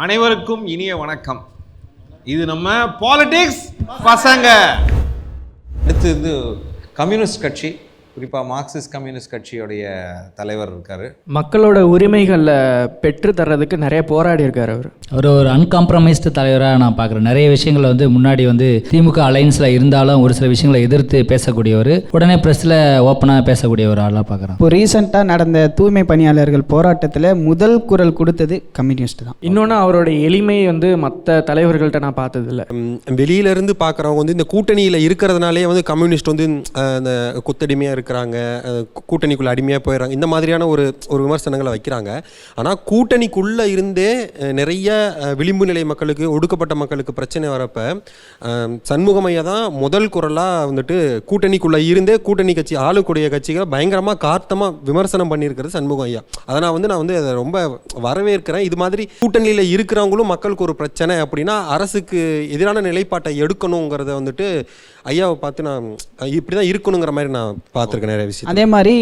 அனைவருக்கும் இனிய வணக்கம். இது நம்ம பாலிடிக்ஸ் பசங்க. அடுத்து இது கம்யூனிஸ்ட் கட்சி, குறிப்பாக மார்க்சிஸ்ட் கம்யூனிஸ்ட் கட்சியோடைய தலைவர் இருக்கார். மக்களோட உரிமைகளில் பெற்று தர்றதுக்கு நிறைய போராடி இருக்கார். அவர் ஒரு அன்காம்ப்ரமைஸ்டு தலைவராக நான் பார்க்குறேன். நிறைய விஷயங்களை முன்னாடி திமுக அலைன்ஸில் இருந்தாலும் ஒரு சில விஷயங்களை எதிர்த்து பேசக்கூடியவர், உடனே ப்ரெஸ்ஸில் ஓப்பனாக பேசக்கூடிய ஒரு ஆளாக பார்க்குறேன். இப்போ ரீசெண்டாக நடந்த தூய்மை பணியாளர்கள் போராட்டத்தில் முதல் குரல் கொடுத்தது கம்யூனிஸ்ட் தான். இன்னொன்று அவருடைய எளிமை மற்ற தலைவர்கள்ட்ட நான் பார்த்ததில்ல. வெளியிலேருந்து பார்க்குறவங்க இந்த கூட்டணியில் இருக்கிறதுனாலே கம்யூனிஸ்ட் அந்த கொத்தடிமையாக இருக்கிறாங்க, கூட்டணிக்குள்ளே அடிமையாக போயிடறாங்க, இந்த மாதிரியான ஒரு விமர்சனங்களை வைக்கிறாங்க. ஆனால் கூட்டணிக்குள்ளே இருந்தே நிறைய விளிம்பு நிலை மக்களுக்கு, ஒடுக்கப்பட்ட மக்களுக்கு பிரச்சனை வரப்போ சண்முகமையா தான் முதல் குரலாக கூட்டணிக்குள்ளே இருந்தே கூட்டணி கட்சி ஆளுக்கூடிய கட்சிகளை பயங்கரமாக கார்த்தமாக விமர்சனம் பண்ணியிருக்கிறது சண்முகம் ஐயா. அதை நான் அதை ரொம்ப வரவேற்கிறேன். இது மாதிரி கூட்டணியில் இருக்கிறவங்களும் மக்களுக்கு ஒரு பிரச்சனை அப்படின்னா அரசுக்கு எதிரான நிலைப்பாட்டை எடுக்கணுங்கிறத ஐயாவை பார்த்து நான் இப்படி தான் இருக்கணுங்கிற மாதிரி நான் பார்த்துருக்கேன் நிறைய விஷயம். அதே மாதிரி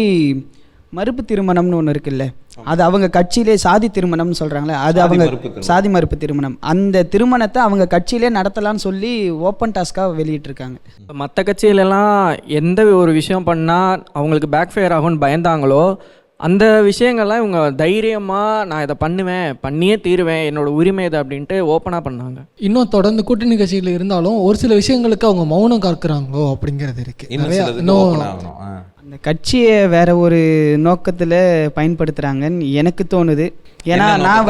மறுப்பு திருமணம்னு ஒன்று இருக்குல்ல, அது அவங்க கட்சியிலே சாதி திருமணம்னு சொல்கிறாங்களே, அது அவங்க சாதி மறுப்பு திருமணம். அந்த திருமணத்தை அவங்க கட்சியிலே நடத்தலான்னு சொல்லி ஓப்பன் டாஸ்காக வெளியிட்டிருக்காங்க. மற்ற கட்சியிலலாம் எந்த ஒரு விஷயம் பண்ணால் அவங்களுக்கு பேக் ஃபயர் ஆகும்னு பயந்தாங்களோ, அந்த விஷயங்கள்லாம் இவங்க தைரியமாக நான் இதை பண்ணுவேன், பண்ணியே தீருவேன், என்னோட உரிமை இது அப்படின்ட்டு ஓப்பனாக பண்ணாங்க. இன்னும் தொடர்ந்து கூட்டணி கட்சியில் இருந்தாலும் ஒரு சில விஷயங்களுக்கு அவங்க மௌனம் காக்குறாங்களோ அப்படிங்கிறது இருக்கு. அந்த கட்சியை வேற ஒரு நோக்கத்தில் பயன்படுத்துகிறாங்கன்னு எனக்கு தோணுது. ஏன்னா நான்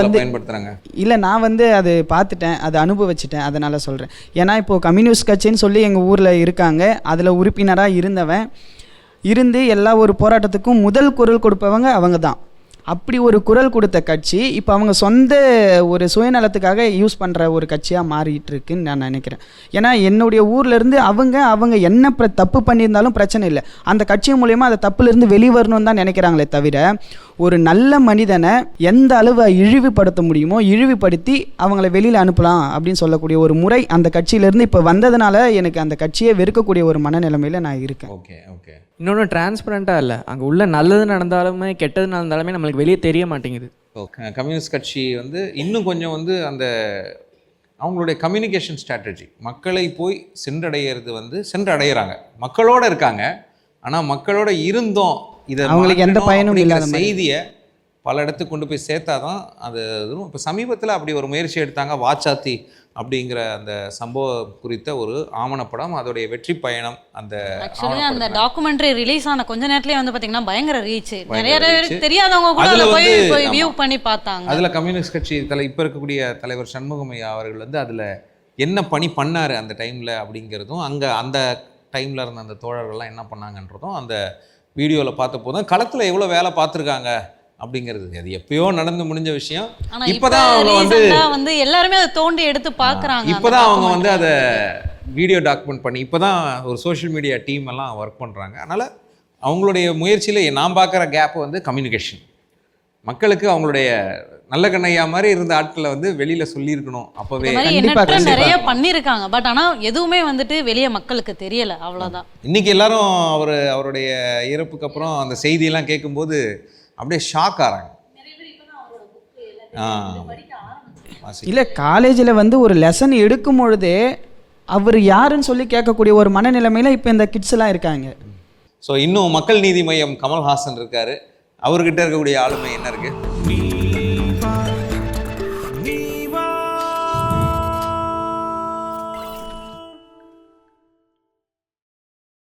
அது பார்த்துட்டேன், அதை அனுபவிச்சிட்டேன், அதனால் சொல்கிறேன். ஏன்னா இப்போது கம்யூனிஸ்ட் கட்சின்னு சொல்லி எங்கள் ஊரில் இருக்காங்க, அதில் உறுப்பினராக இருந்தவன் இருந்து எல்லா ஒரு போராட்டத்துக்கும் முதல் குரல் கொடுப்பவங்க அவங்க தான். அப்படி ஒரு குரல் கொடுத்த கட்சி இப்போ அவங்க சொந்த ஒரு சுயநலத்துக்காக யூஸ் பண்ணுற ஒரு கட்சியாக மாறிட்டு இருக்குன்னு நான் நினைக்கிறேன். ஏன்னா என்னுடைய ஊர்லேருந்து அவங்க என்ன தப்பு பண்ணியிருந்தாலும் பிரச்சனை இல்லை, அந்த கட்சி மூலயமா அந்த தப்புலேருந்து வெளிவரணும்னு தான் நினைக்கிறாங்களே தவிர ஒரு நல்ல மனிதனை எந்த அளவு இழிவுபடுத்த முடியுமோ இழிவுபடுத்தி அவங்கள வெளியில் அனுப்பலாம் அப்படின்னு சொல்லக்கூடிய ஒரு முறை அந்த கட்சியிலேருந்து இப்போ வந்ததுனால எனக்கு அந்த கட்சியை வெறுக்கக்கூடிய ஒரு மனநிலைமையில் நான் இருக்கேன். ஓகே. இன்னொன்று டிரான்ஸ்பரண்ட்டாக இல்லை, அங்கே உள்ள நல்லது நடந்தாலுமே கெட்டது நடந்தாலுமே நம்மளுக்கு வெளியே தெரிய மாட்டேங்குது. கம்யூனிஸ்ட் கட்சி இன்னும் கொஞ்சம் அந்த அவங்களுடைய கம்யூனிகேஷன் ஸ்ட்ராட்டஜி, மக்களை போய் சென்றடைகிறாங்க, மக்களோடு இருக்காங்க. ஆனால் மக்களோட இருந்தோம் இதை அவங்களுக்கு எந்த பயனும் இல்லாத செய்தியை பல இடத்துக்கு கொண்டு போய் சேர்த்தாதான் அது. இப்போ சமீபத்தில் அப்படி ஒரு முயற்சி எடுத்தாங்க, வாச்சாத்தி அப்படிங்கிற அந்த சம்பவம் குறித்த ஒரு ஆவணப்படம், அதோடைய வெற்றி பயணம். அந்த டாக்குமெண்ட்ரி ரிலீஸ் ஆன கொஞ்ச நேரத்திலே பார்த்தீங்கன்னா பயங்கர ரீச், நிறைய பேருக்கு தெரியாதவங்க கூட போய் வியூ பண்ணி பார்த்தாங்க. அதில் கம்யூனிஸ்ட் கட்சி இப்போ இருக்கக்கூடிய தலைவர் சண்முகமையா அவர்கள் அதில் என்ன பணி பண்ணார் அந்த டைமில் அப்படிங்கிறதும், அங்கே அந்த டைமில் இருந்த அந்த தோழர்கள்லாம் என்ன பண்ணாங்கன்றதும் அந்த வீடியோவில் பார்த்த போதும் களத்தில் எவ்வளோ வேலை பார்த்துருக்காங்க அப்படிங்கிறது. அது எப்பயோ நடந்து முடிஞ்ச விஷயம். இப்போதான் அவங்க எல்லாருமே அதை தோண்டி எடுத்து பார்க்குறாங்க. இப்போதான் அவங்க அதை வீடியோ டாக்குமெண்ட் பண்ணி இப்போதான் ஒரு சோஷியல் மீடியா டீம் எல்லாம் ஒர்க் பண்ணுறாங்க. அதனால் அவங்களுடைய முயற்சியில் நான் பார்க்குற கேப் கம்யூனிகேஷன். மக்களுக்கு அவங்களுடைய நல்ல கண்ணையா மாதிரி இருந்த ஆட்களை வெளியில சொல்லியிருக்கணும். அப்பவே நிறைய பண்ணியிருக்காங்க, பட் ஆனால் எதுவுமே வெளியே மக்களுக்கு தெரியல, அவ்வளோதான். இன்னைக்கு எல்லாரும் அவருடைய இறப்புக்கு அப்புறம் அந்த செய்தியெல்லாம் கேட்கும்போது அப்படியே ஷாக் ஆகிறாங்க. இல்லை, காலேஜில் ஒரு லெசன் எடுக்கும் பொழுதே அவர் யாருன்னு சொல்லி கேட்கக்கூடிய ஒரு மனநிலைமையில் இப்போ இந்த கிட்ஸ் எல்லாம் இருக்காங்க. ஸோ இன்னும் மக்கள் நீதி மையம் கமல்ஹாசன் இருக்காரு, அவர்கிட்ட இருக்கக்கூடிய ஆளுமை என்ன இருக்கு?